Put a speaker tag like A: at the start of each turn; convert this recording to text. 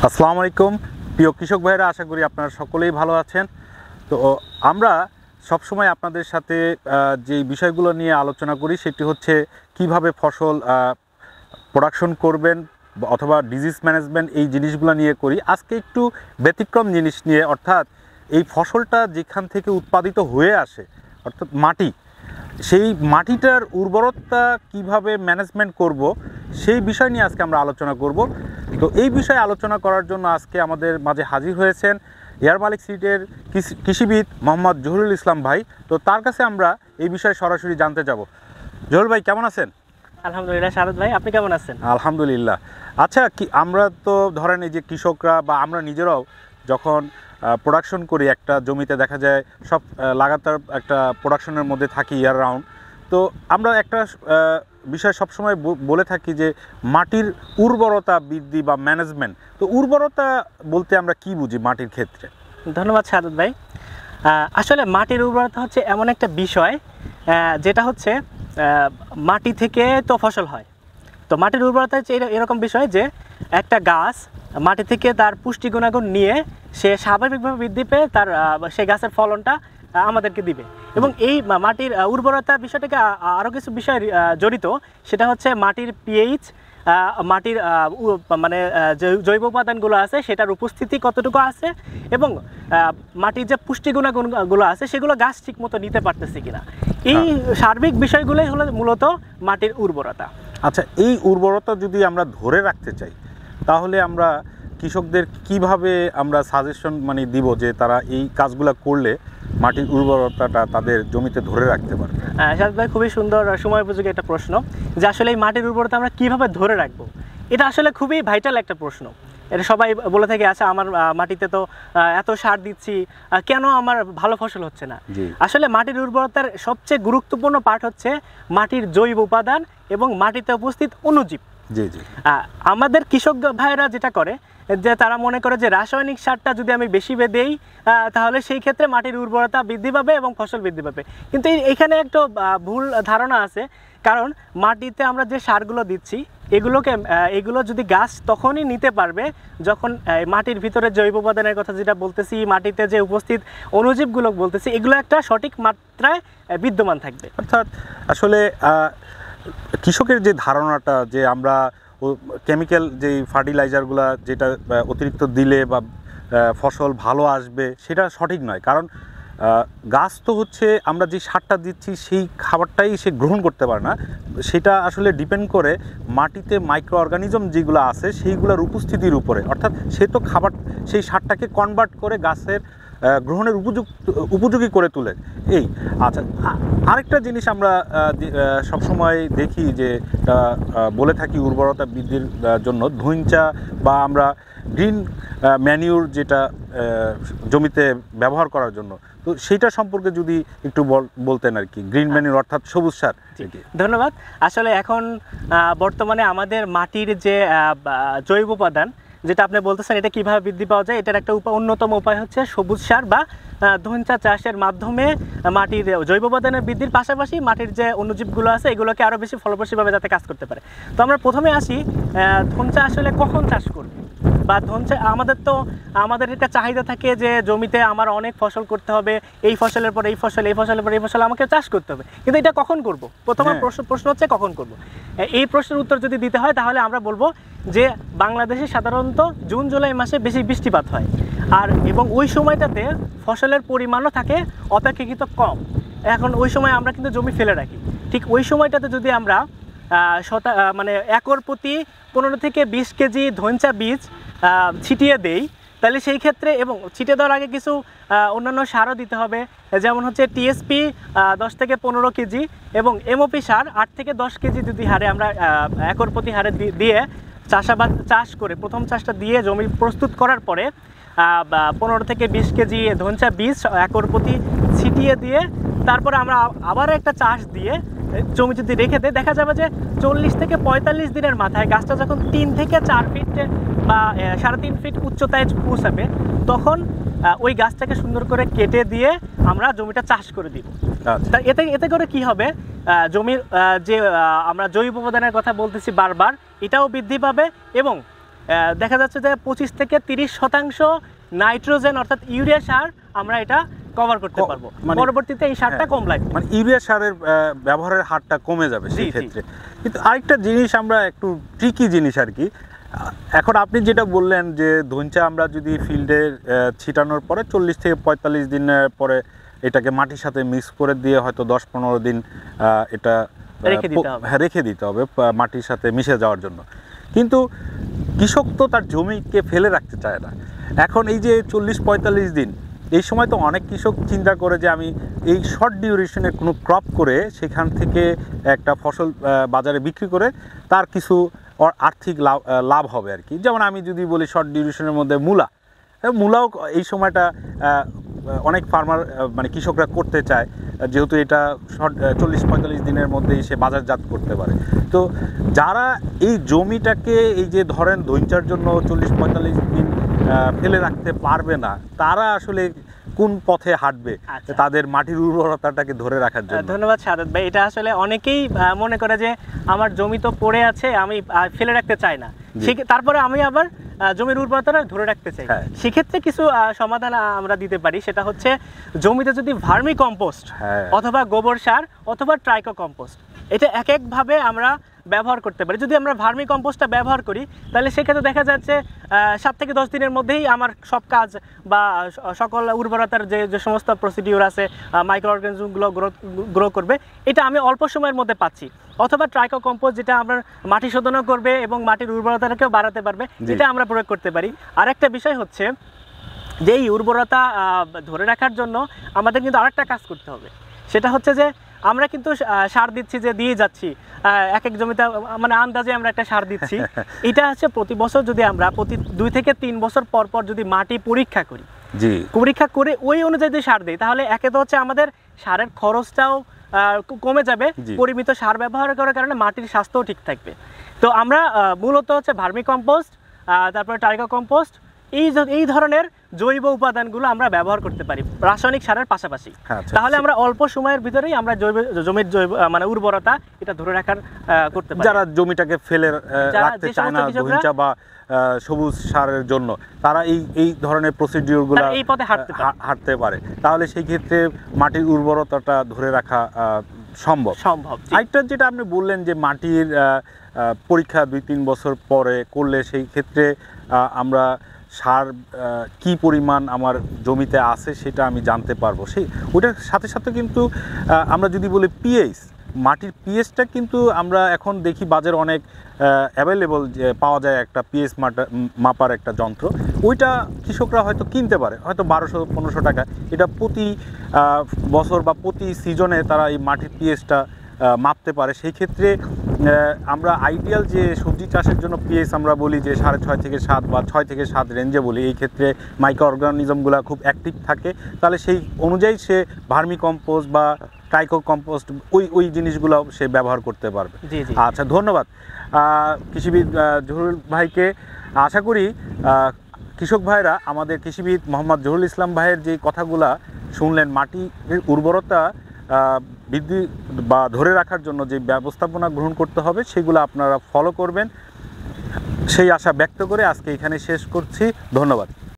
A: আসসালামু আলাইকুম প্রিয় কৃষক ভাইরা, আশা করি আপনারা সকলেই ভালো আছেন। তো আমরা সবসময় আপনাদের সাথে যে বিষয়গুলো নিয়ে আলোচনা করি সেটি হচ্ছে কিভাবে ফসল প্রোডাকশন করবেন অথবা ডিজিজ ম্যানেজমেন্ট, এই জিনিসগুলো নিয়ে করি। আজকে একটু ব্যতিক্রম জিনিস নিয়ে, অর্থাৎ এই ফসলটা যেখান থেকে উৎপাদিত হয়ে আসে অর্থাৎ মাটি, সেই মাটিটার উর্বরতা কিভাবে ম্যানেজমেন্ট করব সেই বিষয় নিয়ে আজকে আমরা আলোচনা করব। তো এই বিষয়ে আলোচনা করার জন্য আজকে আমাদের মাঝে হাজির হয়েছেন এয়ার মালিক সিডের কৃষিবিদ মোহাম্মদ জহুরুল ইসলাম ভাই। তো তার কাছে আমরা এই বিষয়ে সরাসরি জানতে যাব। জহুরুল ভাই, কেমন আছেন?
B: আলহামদুলিল্লাহ। শারদ ভাই, আপনি কেমন আছেন?
A: আলহামদুলিল্লাহ। আচ্ছা, আমরা তো ধরেন এই যে কৃষকরা বা আমরা নিজেরাও যখন প্রোডাকশন করি, একটা জমিতে দেখা যায় সব লাগাতার একটা প্রোডাকশনের মধ্যে থাকি ইয়ার রাউন্ড। তো আমরা একটা বিষয় সবসময় বলে থাকি যে মাটির উর্বরতা বৃদ্ধি বা ম্যানেজমেন্ট। তো উর্বরতা বলতে আমরা কি বুঝি মাটির ক্ষেত্রে?
B: ধন্যবাদ শারদ ভাই। আসলে মাটির উর্বরতা হচ্ছে এমন একটা বিষয় যেটা হচ্ছে মাটি থেকে তো ফসল হয়। তো মাটির উর্বরতা হচ্ছে এরকম বিষয় যে একটা গাছ মাটি থেকে তার পুষ্টি গুণাগুণ নিয়ে সে স্বাভাবিকভাবে বৃদ্ধি পেয়ে তার সেই গাছের ফলনটা আমাদেরকে দিবে। এবং এই মাটির উর্বরতা বিষয়টাকে আরও কিছু বিষয় জড়িত। সেটা হচ্ছে মাটির পিএইচ, মাটির মানে জৈব উপাদানগুলো আছে সেটার উপস্থিতি কতটুকু আছে, এবং মাটির যে পুষ্টি গুণাগুণগুলো আছে সেগুলো গাছ ঠিক মতো নিতে পারতেছে কিনা। এই সার্বিক বিষয়গুলোই হলো মূলত মাটির উর্বরতা।
A: আচ্ছা, এই উর্বরতা যদি আমরা ধরে রাখতে চাই তাহলে আমরা কৃষকদের কিভাবে আমরা সাজেশন দিব যে তারা এই কাজগুলো করলে মাটির উর্বরতাটা তাদের জমিতে ধরে রাখতে পারবে?
B: শারদ ভাই, খুবই সুন্দর সময় উপযোগী একটা প্রশ্ন যে আসলে এই মাটির উর্বরতা আমরা কিভাবে ধরে রাখবো। এটা আসলে খুবই ভাইটাল একটা প্রশ্ন। এটা সবাই বলে থাকে, আচ্ছা আমার মাটিতে তো এত সার দিচ্ছি, কেন আমার ভালো ফসল হচ্ছে না? আসলে মাটির উর্বরতার সবচেয়ে গুরুত্বপূর্ণ পার্ট হচ্ছে মাটির জৈব উপাদান এবং মাটিতে উপস্থিত অণুজীব। আমাদের কৃষক ভাইরা যেটা করে যে তারা মনে করে যে রাসায়নিক সারটা যদি আমি বেশি দেই তাহলে সেই ক্ষেত্রে মাটির উর্বরতা বৃদ্ধি পাবে এবং ফসল বৃদ্ধি পাবে। কিন্তু এখানে একটা ভুল ধারণা আছে, কারণ মাটিতে আমরা যে সারগুলো দিচ্ছি এগুলো যদি গাছ তখনই নিতে পারবে যখন মাটির ভিতরে জৈব উপাদানের কথা যেটা বলতেছি, মাটিতে যে উপস্থিত অণুজীবগুলো বলতেছি, এগুলো একটা সঠিক মাত্রায় বিদ্যমান থাকবে।
A: অর্থাৎ আসলে কৃষকের যে ধারণাটা যে আমরা কেমিক্যাল যেই ফার্টিলাইজারগুলো যেটা অতিরিক্ত দিলে বা ফসল ভালো আসবে, সেটা সঠিক নয়। কারণ গাছ তো হচ্ছে আমরা যে সারটা দিচ্ছি সেই খাবারটাই সে গ্রহণ করতে পারে না। সেটা আসলে ডিপেন্ড করে মাটিতে মাইক্রো অর্গানিজম যেগুলো আছে সেইগুলোর উপস্থিতির উপরে। অর্থাৎ সে তো খাবার সেই সারটাকে কনভার্ট করে গাছের গ্রহণের উপযোগী করে তোলে। এই আচ্ছা, আরেকটা জিনিস আমরা সবসময় দেখি যে বলে থাকি উর্বরতা বৃদ্ধির জন্য ধইঞ্চা বা আমরা গ্রিন ম্যানিউর যেটা জমিতে ব্যবহার করার জন্য, তো সেইটা সম্পর্কে যদি একটু বলতেন আর কি। গ্রিন ম্যানিউর অর্থাৎ সবুজ সার।
B: ধন্যবাদ। আসলে এখন বর্তমানে আমাদের মাটির যে জৈব উপাদান যেটা আপনি বলতেছেন, এটা কিভাবে বৃদ্ধি পাওয়া যায়, এটার একটা অন্যতম উপায় হচ্ছে সবুজ সার বা ধইঞ্চা চাষের মাধ্যমে মাটির জৈব উপাদানের বৃদ্ধির পাশাপাশি মাটির যে অণুজীবগুলো আছে এগুলোকে আরও বেশি ফলপ্রসূভাবে যাতে কাজ করতে পারে। তো আমরা প্রথমে আসি ধইঞ্চা আসলে কখন চাষ করব বা ধইঞ্চা আমাদের একটা চাহিদা থাকে যে জমিতে আমার অনেক ফসল করতে হবে, এই ফসলের পর এই ফসল, এই ফসলের পর এই ফসল আমাকে চাষ করতে হবে, কিন্তু এটা কখন করব? প্রথমে প্রশ্ন হচ্ছে কখন করব। এই প্রশ্নের উত্তর যদি দিতে হয় তাহলে আমরা বলবো যে বাংলাদেশে সাধারণত জুন জুলাই মাসে বেশি বৃষ্টিপাত হয়, এবং ওই সময়টাতে ফসলের পরিমাণও থাকে অপেক্ষাকৃত কম। এখন ওই সময় আমরা কিন্তু জমি ফেলে রাখি। ঠিক ওই সময়টাতে যদি আমরা একর প্রতি 15 থেকে 20 কেজি ধইঞ্চা বীজ ছিটিয়ে দেই, তাহলে সেই ক্ষেত্রে, এবং ছিটিয়ে দেওয়ার আগে কিছু অন্যান্য সারও দিতে হবে, যেমন হচ্ছে টিএসপি 10 থেকে 15 কেজি এবং এমওপি সার 8 থেকে 10 কেজি যদি হারে আমরা একর প্রতি হারে দিয়ে চাষ করে প্রথম চাষটা দিয়ে জমি প্রস্তুত করার পরে 15 থেকে 20 কেজি ধইঞ্চা বীজ একর প্রতি ছিটিয়ে দিয়ে তারপরে আমরা আবার একটা চাষ দিয়ে জমি যদি রেখে দেয়, দেখা যাবে যে 40 থেকে 45 দিনের মাথায় গাছটা যখন 3 থেকে 4 ফিট বা 3.5 ফিট উচ্চতায় পৌঁছাবে, তখন ওই গাছটাকে সুন্দর করে কেটে দিয়ে আমরা জমিটা চাষ করে দিব। তা এতে করে কি হবে, জমির যে আমরা জৈব উপাদানের কথা বলতেছি বারবার, এটাও বৃদ্ধি পাবে এবং দেখা যাচ্ছে যে 25 থেকে 30% নাইট্রোজেন অর্থাৎ ইউরিয়া সার আমরা এটা কভার করতে পারবো, পরবর্তীতে এই সারটা কম লাগবে,
A: মানে ইউরিয়া সারের ব্যবহারের হারটা কমে যাবে সেই ক্ষেত্রে। কিন্তু আরেকটা জিনিস আমরা একটু ট্রিকি জিনিস আর কি, এখন আপনি যেটা বললেন যে ধইঞ্চা আমরা যদি ফিল্ডে ছিটানোর পরে 40 থেকে 45 দিনের পরে এটাকে মাটির সাথে মিক্স করে দিয়ে হয়তো 10-15 দিন এটা রেখে দিতে হবে মাটির সাথে মিশে যাওয়ার জন্য, কিন্তু কৃষক তো তার জমিকে ফেলে রাখতে চায় না। এখন এই যে 40-45 দিন, এই সময় তো অনেক কৃষক চিন্তা করে যে আমি এই শর্ট ডিউরেশনের কোনো ক্রপ করে সেখান থেকে একটা ফসল বাজারে বিক্রি করে তার কিছু আর্থিক লাভ হবে আর কি। যেমন আমি যদি বলি শর্ট ডিউরেশনের মধ্যে মূলাও এই সময়টা অনেক ফার্মার মানে কৃষকরা করতে চায়, যেহেতু এটা 40-45 দিনের মধ্যেই সে বাজারজাত করতে পারে। তো যারা এই জমিটাকে এই যে ধরেন ধইঞ্চার জন্য 40-45 দিন ফেলে রাখতে পারবে না, তারা আসলে কোন পথে হাঁটবে তাদের মাটির উর্বরতাটাকে ধরে রাখার জন্য?
B: ধন্যবাদ সাদত ভাই। এটা আসলে অনেকেই মনে করে যে আমার জমি তো পড়ে আছে, আমি ফেলে রাখতে চাই না, তারপরে আমি আবার জমির উর্বরতাটা ধরে রাখতে চাই। সেক্ষেত্রে কিছু সমাধান আমরা দিতে পারি, সেটা হচ্ছে জমিতে যদি ভার্মি কম্পোস্ট অথবা গোবর সার অথবা ট্রাইকো কম্পোস্ট, এটা এক একভাবে আমরা ব্যবহার করতে পারি। যদি আমরা ভার্মি কম্পোস্টটা ব্যবহার করি তাহলে সেক্ষেত্রে দেখা যাচ্ছে 7 থেকে 10 দিনের মধ্যেই আমার সব কাজ বা সকল উর্বরতার যে সমস্ত প্রসিডিউর আছে, মাইক্রো অর্গানিজমগুলো গ্রো করবে, এটা আমি অল্প সময়ের মধ্যে পাচ্ছি। অথবা ট্রাইকো কম্পোস্ট, যেটা আপনার মাটি শোধনও করবে এবং মাটির উর্বরতাটাকেও বাড়াতে পারবে, এটা আমরা প্রয়োগ করতে পারি। আরেকটা বিষয় হচ্ছে যে এই উর্বরতা ধরে রাখার জন্য আমাদের কিন্তু আরেকটা কাজ করতে হবে, সেটা হচ্ছে যে আমরা কিন্তু সার দিচ্ছি, যে দিয়ে যাচ্ছি এক এক জমিতে, মানে আন্দাজে আমরা একটা সার দিচ্ছি। এটা হচ্ছে প্রতি বছর যদি আমরা প্রতি 2 থেকে 3 বছর পর পর যদি মাটি পরীক্ষা করি, পরীক্ষা করে ওই অনুযায়ী যদি সার দিই, তাহলে একে তো হচ্ছে আমাদের সারের খরচটাও কমে যাবে, পরিমিত সার ব্যবহার করার কারণে মাটির স্বাস্থ্যও ঠিক থাকবে। তো আমরা মূলত হচ্ছে ভার্মি কম্পোস্ট, তারপরে ট্রাইকো কম্পোস্ট, এই ধরনের জৈব উপাদানগুলো আমরা ব্যবহার করতে পারি রাসায়নিক সারের পাশাপাশি। তাহলে আমরা অল্প সময়ের ভিতরেই আমরা জমির জৈব মানে উর্বরতা এটা ধরে রাখার করতে পারি।
A: যারা জমিটাকে ফেলে রাখতে চায় না ধইঞ্চা বা সবুজ সারের জন্য, তারা এই ধরনের প্রসিডিউরগুলো
B: এই পথে
A: হাঁটতে পারে, তাহলে সেই ক্ষেত্রে মাটির উর্বরতাটা ধরে রাখা সম্ভব। আরেকটা যেটা আপনি বললেন যে মাটির পরীক্ষা 2-3 বছর পরে করলে সেই ক্ষেত্রে আমরা সার কি পরিমাণ আমার জমিতে আছে সেটা আমি জানতে পারবো। ওটার সাথে সাথে কিন্তু আমরা যদি বলি পিএইচ, মাটির পিএইচটা কিন্তু আমরা এখন দেখি বাজারে অনেক অ্যাভেলেবল যে পাওয়া যায় একটা পিএইচ মাপার একটা যন্ত্র, ওইটা কৃষকরা হয়তো কিনতে পারে, হয়তো 1200-1500 টাকা। এটা প্রতি বছর বা প্রতি সিজনে তারা এই মাটির পিএইচটা মাপতে পারে। সেই ক্ষেত্রে আমরা আইডিয়াল যে সবজি চাষের জন্য পিএইচ আমরা বলি যে 6.5 থেকে 7 বা 6 থেকে 7 রেঞ্জে বলি, এই ক্ষেত্রে মাইক্রো অর্গানিজমগুলো খুব অ্যাক্টিভ থাকে, তাহলে সেই অনুযায়ী সে ভার্মি কম্পোস্ট বা ট্রাইকো কম্পোস্ট ওই জিনিসগুলো সে ব্যবহার করতে পারবে। আচ্ছা, ধন্যবাদ কৃষিবিদ জহুরুল ভাইকে। আশা করি কৃষক ভাইরা আমাদের কৃষিবিদ মোহাম্মদ জহুরুল ইসলাম ভাইয়ের যে কথাগুলা শুনলেন, মাটির উর্বরতা বৃদ্ধি বা ধরে রাখার জন্য যে ব্যবস্থাপনা গ্রহণ করতে হবে সেগুলো আপনারা ফলো করবেন, সেই আশা ব্যক্ত করে আজকে এখানে শেষ করছি। ধন্যবাদ।